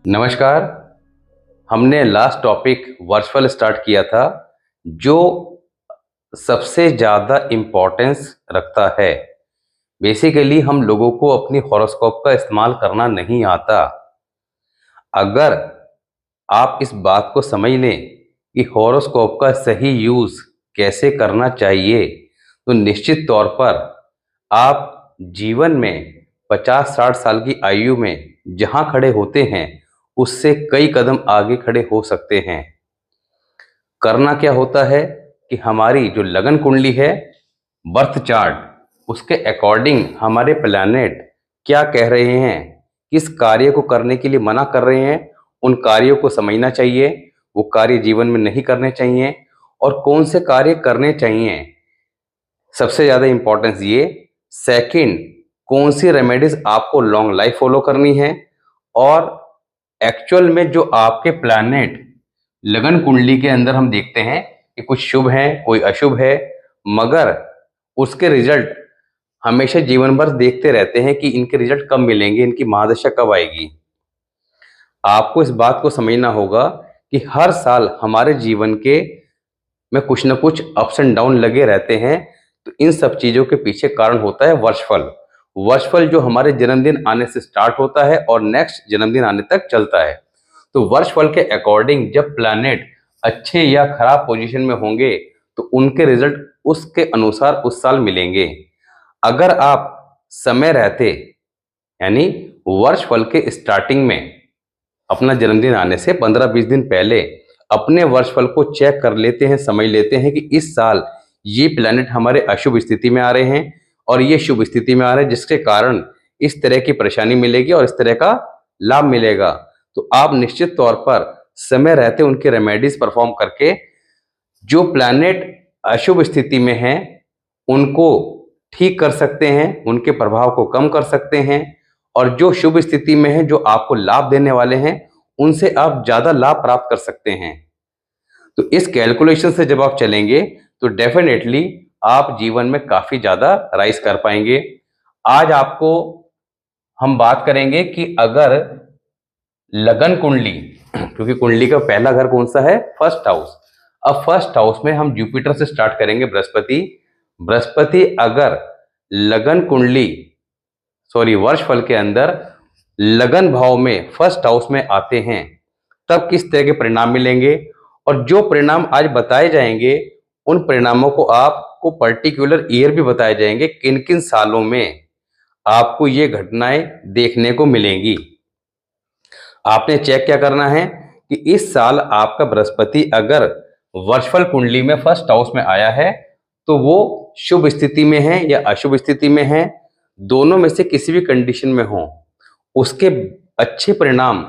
नमस्कार। हमने last topic virtual start किया था जो सबसे ज़्यादा इम्पोर्टेंस रखता है। बेसिकली हम लोगों को अपनी हॉरोस्कोप का इस्तेमाल करना नहीं आता। अगर आप इस बात को समझ लें कि हॉरोस्कोप का सही यूज़ कैसे करना चाहिए, तो निश्चित तौर पर आप जीवन में 50-60 साल की आयु में जहाँ खड़े होते हैं, उससे कई कदम आगे खड़े हो सकते हैं। करना क्या होता है कि हमारी जो लगन कुंडली है, बर्थ चार्ट, उसके अकॉर्डिंग हमारे प्लैनेट क्या कह रहे हैं, किस कार्य को करने के लिए मना कर रहे हैं, उन कार्यों को समझना चाहिए, वो कार्य जीवन में नहीं करने चाहिए और कौन से कार्य करने चाहिए। सबसे ज़्यादा इम्पोर्टेंस ये। सेकंड, कौन सी रेमेडीज आपको लॉन्ग लाइफ फॉलो करनी है और एक्चुअल में जो आपके प्लैनेट लगन कुंडली के अंदर हम देखते हैं कि कुछ शुभ है, कोई अशुभ है, मगर उसके रिजल्ट हमेशा जीवन भर देखते रहते हैं कि इनके रिजल्ट कब मिलेंगे, इनकी महादशा कब आएगी। आपको इस बात को समझना होगा कि हर साल हमारे जीवन के में कुछ न कुछ अप्स एंड डाउन लगे रहते हैं। तो इन सब चीज़ों के पीछे कारण होता है वर्षफल। वर्षफल जो हमारे जन्मदिन आने से स्टार्ट होता है और नेक्स्ट जन्मदिन आने तक चलता है। तो वर्षफल के अकॉर्डिंग जब प्लैनेट अच्छे या खराब पोजीशन में होंगे तो उनके रिजल्ट उसके अनुसार उस साल मिलेंगे। अगर आप समय रहते, यानी वर्षफल के स्टार्टिंग में, अपना जन्मदिन आने से 15-20 दिन पहले अपने वर्षफल को चेक कर लेते हैं, समझ लेते हैं कि इस साल ये प्लैनेट हमारे अशुभ स्थिति में आ रहे हैं और ये शुभ स्थिति में आ रहे हैं, जिसके कारण इस तरह की परेशानी मिलेगी और इस तरह का लाभ मिलेगा। तो आप निश्चित तौर पर समय रहते उनके रेमेडीज परफॉर्म करके जो प्लैनेट अशुभ स्थिति में हैं उनको ठीक कर सकते हैं, उनके प्रभाव को कम कर सकते हैं और जो शुभ स्थिति में है, जो आपको लाभ देने वाले हैं, उनसे आप ज़्यादा लाभ प्राप्त कर सकते हैं। तो इस कैलकुलेशन से जब आप चलेंगे तो डेफिनेटली आप जीवन में काफ़ी ज़्यादा राइज कर पाएंगे। आज आपको हम बात करेंगे कि अगर लगन कुंडली, क्योंकि कुंडली का पहला घर कौन सा है? First house. अब फर्स्ट हाउस में हम जुपिटर से स्टार्ट करेंगे, बृहस्पति। बृहस्पति अगर लगन कुंडली, सॉरी, वर्षफल के अंदर लगन भाव में फर्स्ट हाउस में आते हैं, तब किस तरह के परिणाम मिलेंगे और जो परिणाम आज बताए जाएंगे उन परिणामों को आपको पर्टिकुलर ईयर भी बताए जाएंगे, किन किन सालों में आपको ये घटनाएं देखने को मिलेंगी। आपने चेक क्या करना है कि इस साल आपका बृहस्पति अगर वर्षफल कुंडली में फर्स्ट हाउस में आया है तो वो शुभ स्थिति में है या अशुभ स्थिति में है, दोनों में से किसी भी कंडीशन में हो, उसके अच्छे परिणाम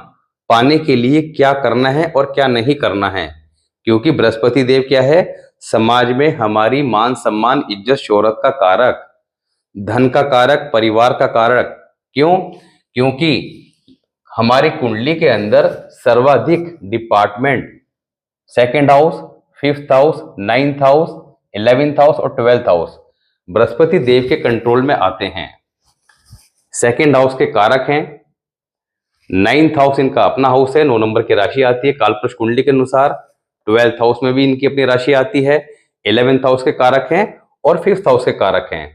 पाने के लिए क्या करना है और क्या नहीं करना है। क्योंकि बृहस्पति देव क्या है? समाज में हमारी मान सम्मान, इज्जत शोहरत का कारक, धन का कारक, परिवार का कारक। क्यों? क्योंकि हमारी कुंडली के अंदर सर्वाधिक department second house, fifth house, ninth house, 11th house और 12th हाउस बृहस्पति देव के कंट्रोल में आते हैं। सेकेंड हाउस के कारक हैं। 9th हाउस इनका अपना हाउस है, 9 नंबर की राशि आती है कालपुरुष कुंडली के अनुसार। 12th हाउस में भी इनकी अपनी राशि आती है। 11th हाउस के कारक हैं और 5th हाउस के कारक हैं।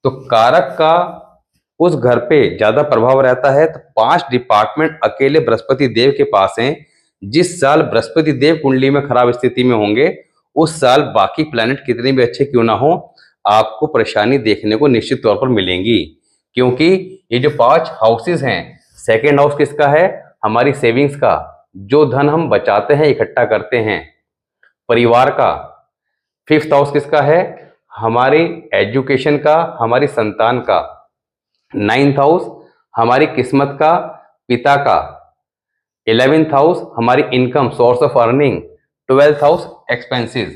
तो कारक का उस घर पे ज्यादा प्रभाव रहता है। तो 5 डिपार्टमेंट अकेले बृहस्पति देव के पास हैं। जिस साल बृहस्पति देव कुंडली में खराब स्थिति में होंगे उस साल बाकी प्लैनेट कितने भी अच्छे क्यों ना हो, आपको परेशानी देखने को निश्चित तौर पर मिलेंगी। क्योंकि ये जो 5 हाउसेस हैं, सेकेंड हाउस किसका है? हमारी सेविंग्स का, जो धन हम बचाते हैं, इकट्ठा करते हैं, परिवार का। 5th हाउस किसका है? हमारी एजुकेशन का, हमारी संतान का। 9th हाउस हमारी किस्मत का, पिता का। 11th हाउस हमारी income, source of earning. 12th house expenses.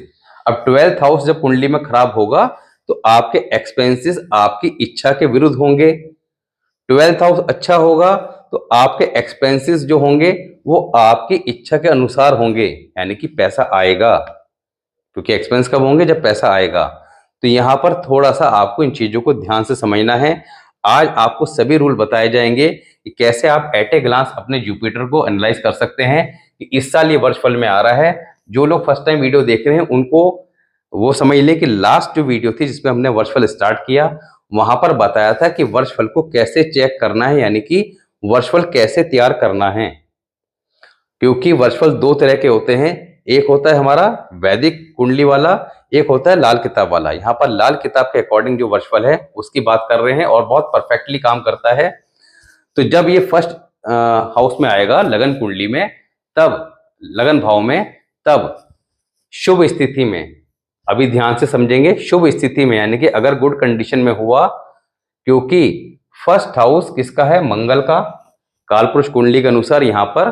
अब 12th हाउस जब कुंडली में खराब होगा तो आपके एक्सपेंसेस आपकी इच्छा के विरुद्ध होंगे। 12th हाउस अच्छा होगा तो आपके एक्सपेंसेस जो होंगे वो आपकी इच्छा के अनुसार होंगे, यानी कि पैसा आएगा। क्योंकि एक्सपेंस कब होंगे? जब पैसा आएगा। तो यहाँ पर थोड़ा सा आपको इन चीजों को ध्यान से समझना है। आज आपको सभी रूल बताए जाएंगे कि कैसे आप एट ए ग्लांस अपने जुपिटर को एनालाइज कर सकते हैं कि इस साल ये वर्षफल में आ रहा है। जो लोग फर्स्ट टाइम वीडियो देख रहे हैं उनको वो समझ लें कि लास्ट जो वीडियो थी जिसमें हमने वर्षफल स्टार्ट किया, वहां पर बताया था कि वर्षफल को कैसे चेक करना है, यानी कि वर्षफल कैसे तैयार करना है। क्योंकि वर्षफल दो तरह के होते हैं, एक होता है हमारा वैदिक कुंडली वाला, एक होता है लाल किताब वाला। यहाँ पर लाल किताब के अकॉर्डिंग जो वर्षफल है उसकी बात कर रहे हैं और बहुत परफेक्टली काम करता है। तो जब ये फर्स्ट हाउस में आएगा लगन कुंडली में, तब लगन भाव में, तब शुभ स्थिति में, अभी ध्यान से समझेंगे, शुभ स्थिति में यानी कि अगर गुड कंडीशन में हुआ, क्योंकि फर्स्ट हाउस किसका है, मंगल का, कालपुरुष कुंडली के अनुसार यहाँ पर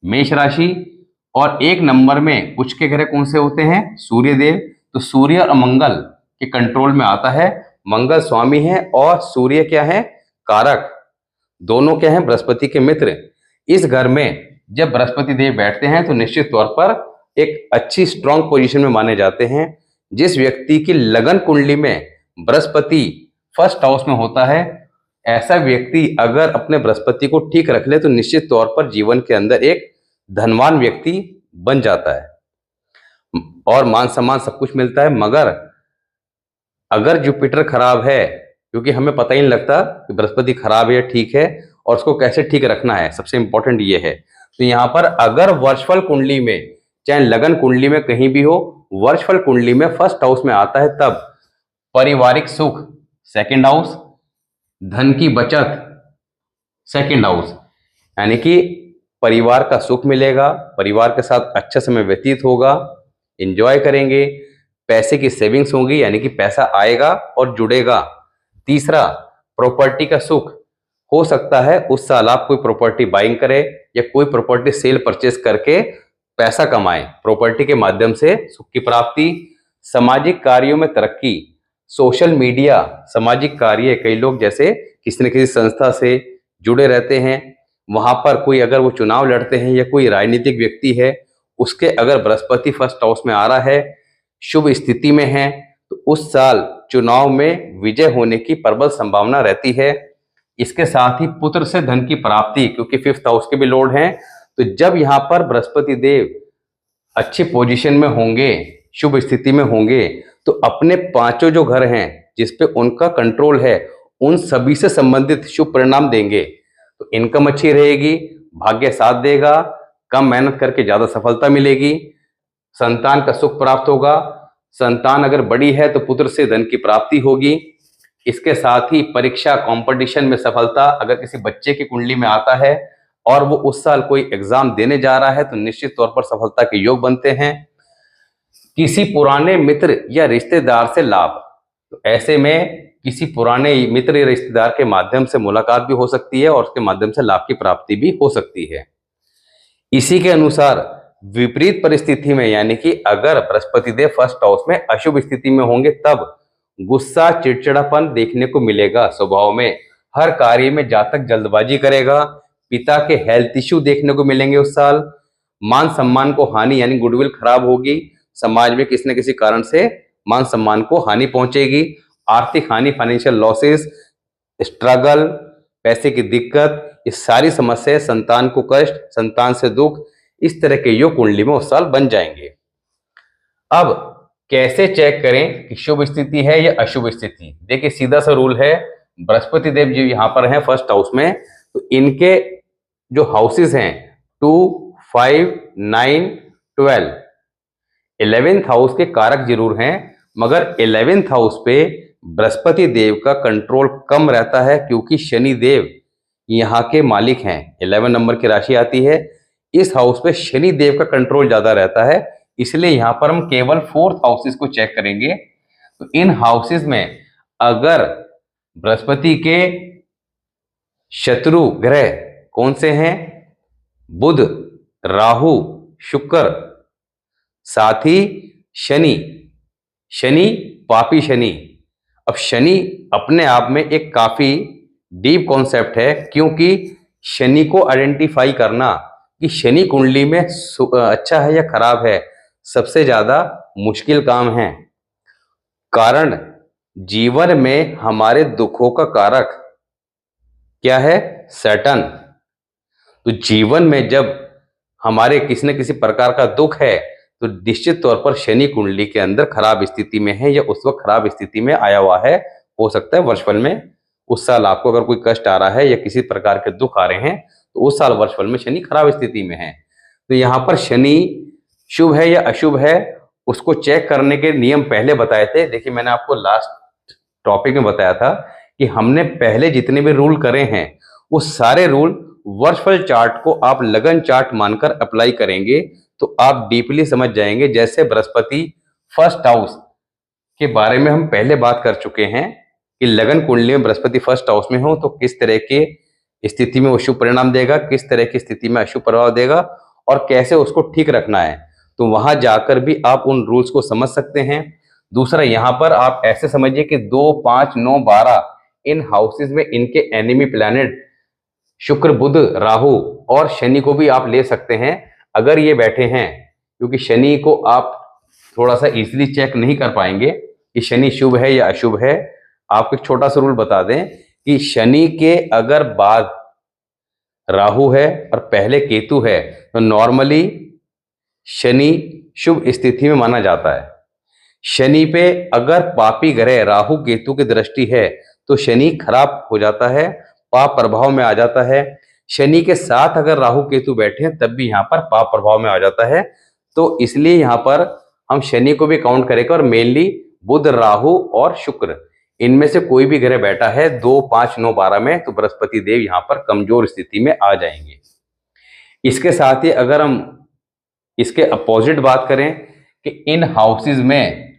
मेष राशि, और एक नंबर में कुछ के ग्रह कौन से होते हैं, सूर्य देव। तो सूर्य और मंगल के कंट्रोल में आता है। मंगल स्वामी है और सूर्य क्या है, कारक। दोनों क्या हैं, बृहस्पति के मित्र। इस घर में जब बृहस्पति देव बैठते हैं तो निश्चित तौर पर एक अच्छी स्ट्रांग पोजीशन में माने जाते हैं। जिस व्यक्ति की लगन कुंडली में बृहस्पति फर्स्ट हाउस में होता है, ऐसा व्यक्ति अगर अपने बृहस्पति को ठीक रख ले तो निश्चित तौर पर जीवन के अंदर एक धनवान व्यक्ति बन जाता है और मान सम्मान सब कुछ मिलता है। मगर अगर जुपिटर खराब है, क्योंकि हमें पता ही नहीं लगता कि बृहस्पति खराब है या ठीक है और उसको कैसे ठीक रखना है, सबसे इंपॉर्टेंट ये है। तो यहाँ पर अगर वर्षफल कुंडली में, चाहे लगन कुंडली में कहीं भी हो, वर्षफल कुंडली में फर्स्ट हाउस में आता है, तब पारिवारिक सुख सेकंड हाउस, धन की बचत सेकंड हाउस, यानी कि परिवार का सुख मिलेगा, परिवार के साथ अच्छा समय व्यतीत होगा, एंजॉय करेंगे, पैसे की सेविंग्स होगी यानी कि पैसा आएगा और जुड़ेगा। तीसरा, प्रॉपर्टी का सुख हो सकता है उस साल आप कोई प्रॉपर्टी बाइंग करें या कोई प्रॉपर्टी सेल परचेस करके पैसा कमाएं, प्रॉपर्टी के माध्यम से सुख की प्राप्ति। सामाजिक कार्यों में तरक्की, सोशल मीडिया, सामाजिक कार्य, कई लोग जैसे किसी न किसी संस्था से जुड़े रहते हैं, वहां पर कोई अगर वो चुनाव लड़ते हैं या कोई राजनीतिक व्यक्ति है, उसके अगर बृहस्पति फर्स्ट हाउस में आ रहा है, शुभ स्थिति में है, तो उस साल चुनाव में विजय होने की प्रबल संभावना रहती है। इसके साथ ही पुत्र से धन की प्राप्ति, क्योंकि फिफ्थ हाउस के भी लॉर्ड हैं। तो जब यहाँ पर बृहस्पति देव अच्छी पोजीशन में होंगे, शुभ स्थिति में होंगे, तो अपने पांचों जो घर हैं जिसपे उनका कंट्रोल है, उन सभी से संबंधित शुभ परिणाम देंगे। तो इनकम अच्छी रहेगी, भाग्य साथ देगा, कम मेहनत करके ज्यादा सफलता मिलेगी, संतान का सुख प्राप्त होगा, संतान अगर बड़ी है तो पुत्र से धन की प्राप्ति होगी। इसके साथ ही परीक्षा कंपटीशन में सफलता, अगर किसी बच्चे की कुंडली में आता है और वो उस साल कोई एग्जाम देने जा रहा है तो निश्चित तौर पर सफलता के योग बनते हैं। किसी पुराने मित्र या रिश्तेदार से लाभ, तो ऐसे में किसी पुराने मित्र या रिश्तेदार के माध्यम से मुलाकात भी हो सकती है और उसके माध्यम से लाभ की प्राप्ति भी हो सकती है। इसी के अनुसार विपरीत परिस्थिति में, यानी कि अगर बृहस्पति देव फर्स्ट हाउस में अशुभ स्थिति में होंगे, तब गुस्सा, चिड़चिड़ापन देखने को मिलेगा स्वभाव में, हर कार्य में जातक जल्दबाजी करेगा, पिता के हेल्थ इश्यू देखने को मिलेंगे उस साल, मान सम्मान को हानि यानी गुडविल खराब होगी, समाज में किसी न किसी कारण से मान सम्मान को हानि पहुंचेगी, आर्थिक हानि, फाइनेंशियल लॉसेस, स्ट्रगल, पैसे की दिक्कत, ये सारी समस्याएं, संतान को कष्ट, संतान से दुख, इस तरह के योग कुंडली में उस साल बन जाएंगे। अब कैसे चेक करें कि शुभ स्थिति है या अशुभ स्थिति? देखिए सीधा सा रूल है, बृहस्पति देव जी यहाँ पर हैं फर्स्ट हाउस में, तो इनके जो हाउसेस हैं 2, 5, 9, 12, 11th हाउस के कारक जरूर हैं, मगर 11th हाउस पे बृहस्पति देव का कंट्रोल कम रहता है, क्योंकि शनि देव यहाँ के मालिक हैं। 11 नंबर की राशि आती है, इस हाउस पे शनि देव का कंट्रोल ज्यादा रहता है, इसलिए यहाँ पर हम केवल 4th हाउसेस को चेक करेंगे। तो इन हाउसेस में अगर बृहस्पति के शत्रु ग्रह कौन से हैं, बुध, राहु, शुक्र, साथ ही शनि, शनि पापी शनि। अब शनि अपने आप में एक काफी डीप कॉन्सेप्ट है, क्योंकि शनि को आइडेंटिफाई करना कि शनि कुंडली में अच्छा है या खराब है, सबसे ज्यादा मुश्किल काम है। कारण जीवन में हमारे दुखों का कारक क्या है? सैटर्न। तो जीवन में जब हमारे किसी न किसी प्रकार का दुख है तो निश्चित तौर पर शनि कुंडली के अंदर खराब स्थिति में है या उस वक्त खराब स्थिति में आया हुआ है। हो सकता है वर्षफल में उस साल आपको अगर कोई कष्ट आ रहा है या किसी प्रकार के दुख आ रहे हैं तो उस साल वर्षफल में शनि खराब स्थिति में है। तो यहाँ पर शनि शुभ है या अशुभ है उसको चेक करने के नियम पहले बताए थे। देखिए मैंने आपको लास्ट टॉपिक में बताया था कि हमने पहले जितने भी रूल करे हैं वो सारे रूल वर्षफल चार्ट को आप लगन चार्ट मानकर अप्लाई करेंगे तो आप डीपली समझ जाएंगे। जैसे बृहस्पति फर्स्ट हाउस के बारे में हम पहले बात कर चुके हैं कि लगन कुंडली में बृहस्पति फर्स्ट हाउस में हो तो किस तरह के स्थिति में वो शुभ परिणाम देगा, किस तरह की स्थिति में अशुभ प्रभाव देगा और कैसे उसको ठीक रखना है। तो वहां जाकर भी आप उन रूल्स को समझ सकते हैं। दूसरा, यहाँ पर आप ऐसे समझिए कि 2, 5, 9, 12 इन हाउसेज में इनके एनिमी प्लैनेट शुक्र, बुध, राहु और शनि को भी आप ले सकते हैं अगर ये बैठे हैं, क्योंकि शनि को आप थोड़ा सा इजीली चेक नहीं कर पाएंगे कि शनि शुभ है या अशुभ है। आपको एक छोटा सा रूल बता दें कि शनि के अगर बाद राहु है और पहले केतु है तो नॉर्मली शनि शुभ स्थिति में माना जाता है। शनि पे अगर पापी ग्रह राहु केतु की दृष्टि है तो शनि खराब हो जाता है, पाप प्रभाव में आ जाता है। शनि के साथ अगर राहु केतु बैठे हैं तब भी यहाँ पर पाप प्रभाव में आ जाता है। तो इसलिए यहाँ पर हम शनि को भी काउंट करेंगे और मेनली बुध, राहु और शुक्र इनमें से कोई भी ग्रह बैठा है 2, 5, 9, 12 में तो बृहस्पति देव यहाँ पर कमजोर स्थिति में आ जाएंगे। इसके साथ ही अगर हम इसके अपोजिट बात करें कि इन हाउसेज में,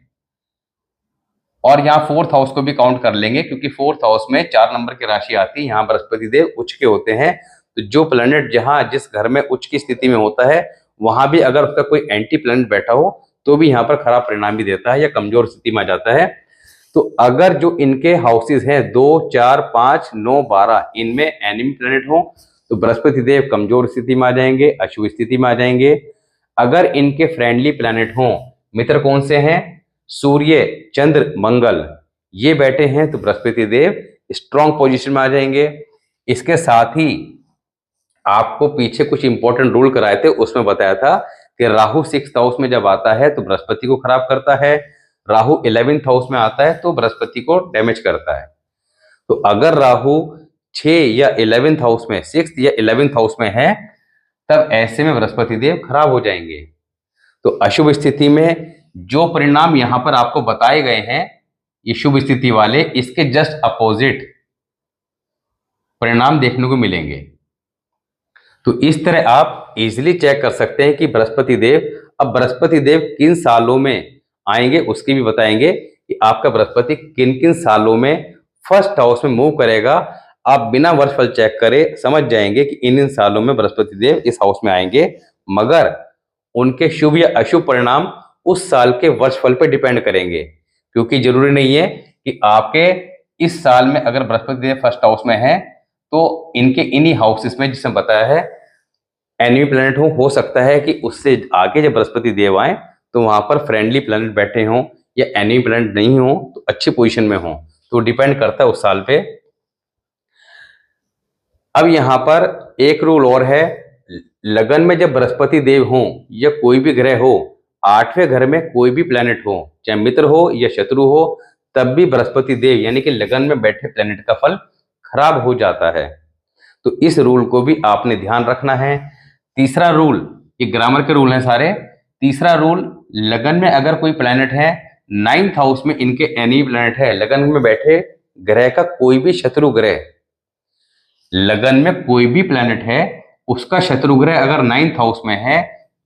और यहाँ फोर्थ हाउस को भी काउंट कर लेंगे क्योंकि फोर्थ हाउस में 4 नंबर की राशि आती है, यहाँ बृहस्पति देव उच्च के होते हैं। तो जो प्लैनेट जहां जिस घर में उच्च की स्थिति में होता है वहां भी अगर उसका कोई एंटी प्लैनेट बैठा हो तो भी यहाँ पर खराब परिणाम भी देता है या कमजोर स्थिति में आ जाता है। तो अगर जो इनके हाउसेज हैं 2, 4, 5, 9, 12 इनमें एनिमी प्लैनेट हो तो बृहस्पति देव कमजोर स्थिति में आ जाएंगे, अशुभ स्थिति में आ जाएंगे। अगर इनके फ्रेंडली प्लैनेट हों, मित्र कौन से हैं? सूर्य, चंद्र, मंगल, ये बैठे हैं तो बृहस्पति देव स्ट्रॉन्ग पोजीशन में आ जाएंगे। इसके साथ ही आपको पीछे कुछ इंपॉर्टेंट रूल कराए थे, उसमें बताया था कि राहु 6th हाउस में जब आता है तो बृहस्पति को खराब करता है, राहु 11th हाउस में आता है तो बृहस्पति को डैमेज करता है। तो अगर राहु 6 या 11th हाउस में, 6th या 11th हाउस में है तब ऐसे में बृहस्पति देव खराब हो जाएंगे। तो अशुभ स्थिति में जो परिणाम यहां पर आपको बताए गए हैं ये शुभ स्थिति वाले, इसके जस्ट अपोजिट परिणाम देखने को मिलेंगे। तो इस तरह आप इजीली चेक कर सकते हैं कि बृहस्पति देव, अब बृहस्पति देव किन सालों में आएंगे उसकी भी बताएंगे कि आपका बृहस्पति किन किन सालों में फर्स्ट हाउस में मूव करेगा। आप बिना वर्षफल चेक करे समझ जाएंगे कि इन सालों में बृहस्पति देव इस हाउस में आएंगे, मगर उनके शुभ या अशुभ परिणाम उस साल के वर्षफल पर डिपेंड करेंगे। क्योंकि जरूरी नहीं है कि आपके इस साल में अगर बृहस्पति देव फर्स्ट हाउस में है तो इनके इन्हीं हाउसेस में जिसमें बताया है एनिमी प्लैनेट हो सकता है कि उससे आगे जब बृहस्पति देव आए तो वहां पर फ्रेंडली प्लैनेट बैठे हों या एनिमी प्लैनेट नहीं हो तो अच्छी पोजीशन में हो, तो डिपेंड करता है उस साल पे। अब यहाँ पर एक रूल और है, लगन में जब बृहस्पति देव हो या कोई भी ग्रह हो, 8वें घर में कोई भी प्लैनेट हो, चाहे मित्र हो या शत्रु हो, तब भी बृहस्पति देव यानी कि लगन में बैठे प्लैनेट का फल खराब हो जाता है। तो इस रूल को भी आपने ध्यान रखना है। तीसरा रूल, ये ग्रामर के रूल हैं सारे। तीसरा रूल, लगन में अगर कोई प्लैनेट है, 9th हाउस में इनके एनी प्लैनेट है, लगन में बैठे ग्रह का कोई भी शत्रु ग्रह, लगन में कोई भी प्लैनेट है उसका शत्रु ग्रह अगर 9th हाउस में है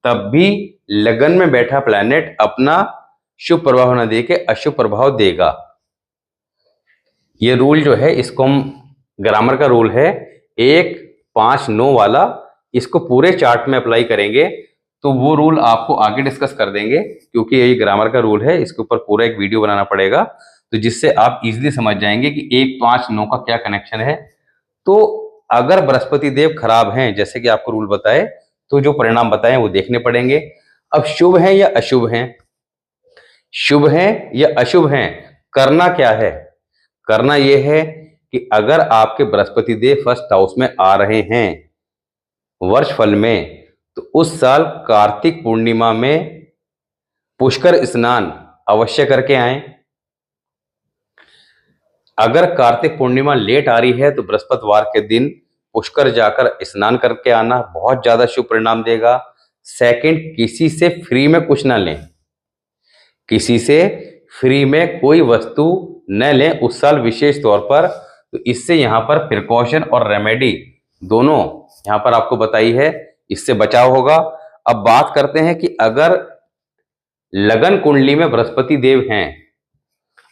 तब भी लगन में बैठा प्लैनेट अपना शुभ प्रभाव न दे के अशुभ प्रभाव देगा। ये रूल जो है इसको हम, ग्रामर का रूल है 1, 5, 9 वाला, इसको पूरे चार्ट में अप्लाई करेंगे तो वो रूल आपको आगे डिस्कस कर देंगे, क्योंकि ये ग्रामर का रूल है, इसके ऊपर पूरा एक वीडियो बनाना पड़ेगा तो जिससे आप इजीली समझ जाएंगे कि 1, 5, 9 का क्या कनेक्शन है। तो अगर बृहस्पति देव खराब हैं जैसे कि आपको रूल बताए तो जो परिणाम बताए वो देखने पड़ेंगे। अब शुभ हैं या अशुभ हैं, शुभ हैं या अशुभ हैं, करना क्या है? करना यह है कि अगर आपके बृहस्पति देव फर्स्ट हाउस में आ रहे हैं वर्ष फल में, तो उस साल कार्तिक पूर्णिमा में पुष्कर स्नान अवश्य करके आएं। अगर कार्तिक पूर्णिमा लेट आ रही है तो बृहस्पतिवार के दिन पुष्कर जाकर स्नान करके आना बहुत ज्यादा शुभ परिणाम देगा। सेकंड, किसी से फ्री में कुछ ना लें, किसी से फ्री में कोई वस्तु न लें उस साल विशेष तौर पर। तो इससे यहाँ पर प्रिकॉशन और रेमेडी दोनों यहाँ पर आपको बताई है, इससे बचाव होगा। अब बात करते हैं कि अगर लगन कुंडली में बृहस्पति देव हैं,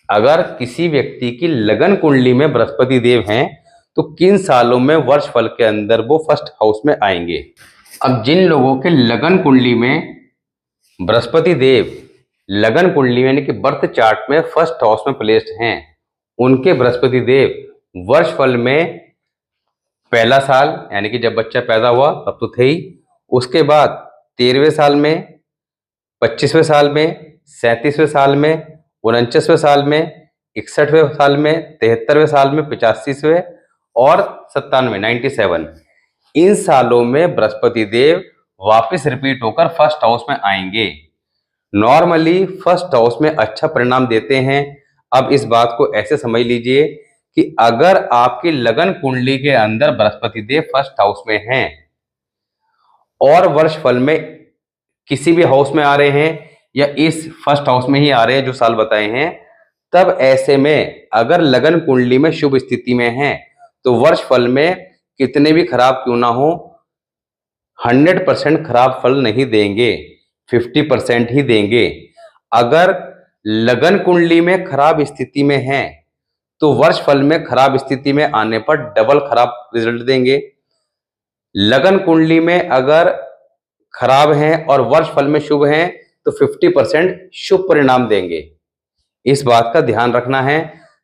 अगर किसी व्यक्ति की लगन कुंडली में बृहस्पति देव हैं तो किन सालों में वर्ष फल के अंदर वो फर्स्ट हाउस में आएंगे। अब जिन लोगों के लगन कुंडली में बृहस्पति देव लगन कुंडली यानी कि बर्थ चार्ट में फर्स्ट हाउस में प्लेस्ड हैं, उनके बृहस्पति देव वर्ष फल में पहला साल यानी कि जब बच्चा पैदा हुआ तब तो थे ही, उसके बाद 13वें साल में, 25वें साल में, 37वें साल में, 49वें साल में, 61वें साल में, 73वें साल में, 85वें और 97 97, इन सालों में बृहस्पति देव वापस रिपीट होकर फर्स्ट हाउस में आएंगे। नॉर्मली फर्स्ट हाउस में अच्छा परिणाम देते हैं। अब इस बात को ऐसे समझ लीजिए कि अगर आपकी लगन कुंडली के अंदर बृहस्पति देव फर्स्ट हाउस में हैं और वर्ष फल में किसी भी हाउस में आ रहे हैं या इस फर्स्ट हाउस में ही आ रहे हैं जो साल बताए हैं, तब ऐसे में अगर लगन कुंडली में शुभ स्थिति में हैं तो वर्ष फल में कितने भी खराब क्यों ना हो 100% खराब फल नहीं देंगे, 50% ही देंगे। अगर लगन कुंडली में खराब स्थिति में हैं तो वर्ष फल में खराब स्थिति में आने पर डबल खराब रिजल्ट देंगे। लगन कुंडली में अगर खराब हैं और वर्ष फल में शुभ हैं तो 50% शुभ परिणाम देंगे। इस बात का ध्यान रखना है।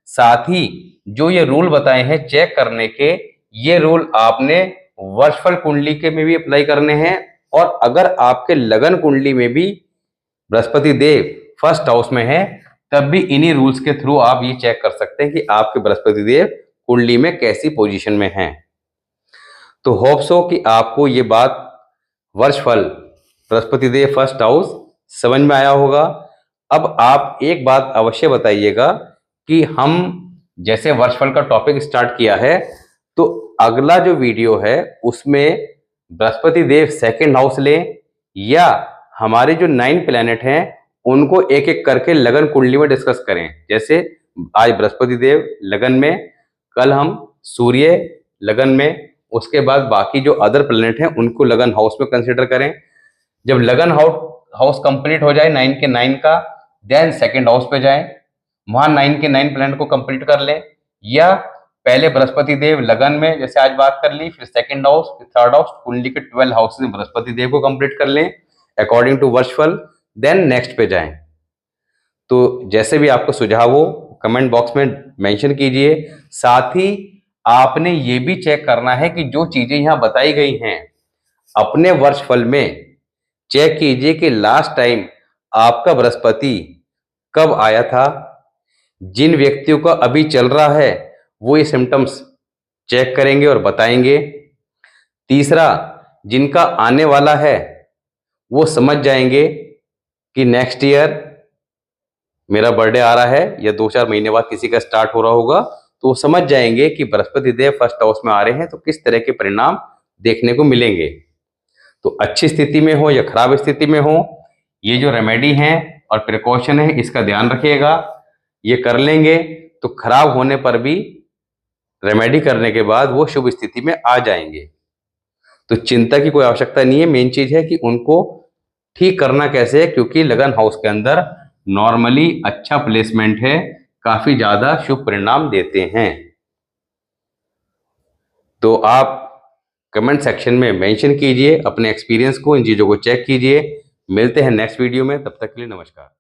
साथ ही जो ये रूल बताए हैं चेक करने के, ये रूल आपने वर्षफल कुंडली के में भी अप्लाई करने हैं और अगर आपके लगन कुंडली में भी बृहस्पति देव फर्स्ट हाउस में है तब भी इन्हीं रूल्स के थ्रू आप ये चेक कर सकते हैं कि आपके बृहस्पति देव कुंडली में कैसी पोजीशन में हैं। तो होप सो कि आपको ये बात वर्षफल बृहस्पति देव फर्स्ट हाउस समझ में आया होगा। अब आप एक बात अवश्य बताइएगा कि हम जैसे वर्षफल का टॉपिक स्टार्ट किया है तो अगला जो वीडियो है उसमें बृहस्पति देव सेकंड हाउस लें या हमारे जो 9 प्लैनेट हैं उनको एक एक करके लगन कुंडली में डिस्कस करें। जैसे आज बृहस्पति देव लगन में, कल हम सूर्य लगन में, उसके बाद बाकी जो अदर प्लैनेट हैं उनको लगन हाउस में कंसिडर करें। जब लगन हाउस कंप्लीट हो जाए 9 के 9 का, देन सेकंड हाउस पे जाएं, वहां 9 के 9 प्लैनेट को कंप्लीट कर लें। या पहले बृहस्पति देव लगन में जैसे आज बात कर ली, फिर सेकंड हाउस, फिर थर्ड हाउस, कुंडली के 12 हाउस में बृहस्पति देव को कंप्लीट कर लें अकॉर्डिंग टू वर्षफल, देन नेक्स्ट पे जाएं। तो जैसे भी आपको सुझाव हो कमेंट बॉक्स में मेंशन कीजिए। साथ ही आपने ये भी चेक करना है कि जो चीजें यहाँ बताई गई हैं अपने वर्षफल में चेक कीजिए कि लास्ट टाइम आपका बृहस्पति कब आया था। जिन व्यक्तियों का अभी चल रहा है वो ये सिम्टम्स चेक करेंगे और बताएंगे। तीसरा, जिनका आने वाला है वो समझ जाएंगे कि नेक्स्ट ईयर मेरा बर्थडे आ रहा है या 2-4 महीने बाद किसी का स्टार्ट हो रहा होगा, तो वो समझ जाएंगे कि बृहस्पति देव फर्स्ट हाउस में आ रहे हैं तो किस तरह के परिणाम देखने को मिलेंगे। तो अच्छी स्थिति में हो या खराब स्थिति में हो, ये जो रेमेडी हैं और प्रिकॉशन है इसका ध्यान रखिएगा। ये कर लेंगे तो खराब होने पर भी रेमेडी करने के बाद वो शुभ स्थिति में आ जाएंगे। तो चिंता की कोई आवश्यकता नहीं है। मेन चीज है कि उनको ठीक करना कैसे है, क्योंकि लगन हाउस के अंदर नॉर्मली अच्छा प्लेसमेंट है, काफी ज्यादा शुभ परिणाम देते हैं। तो आप कमेंट सेक्शन में मेंशन कीजिए अपने एक्सपीरियंस को, इन चीजों को चेक कीजिए। मिलते हैं नेक्स्ट वीडियो में, तब तक के लिए नमस्कार।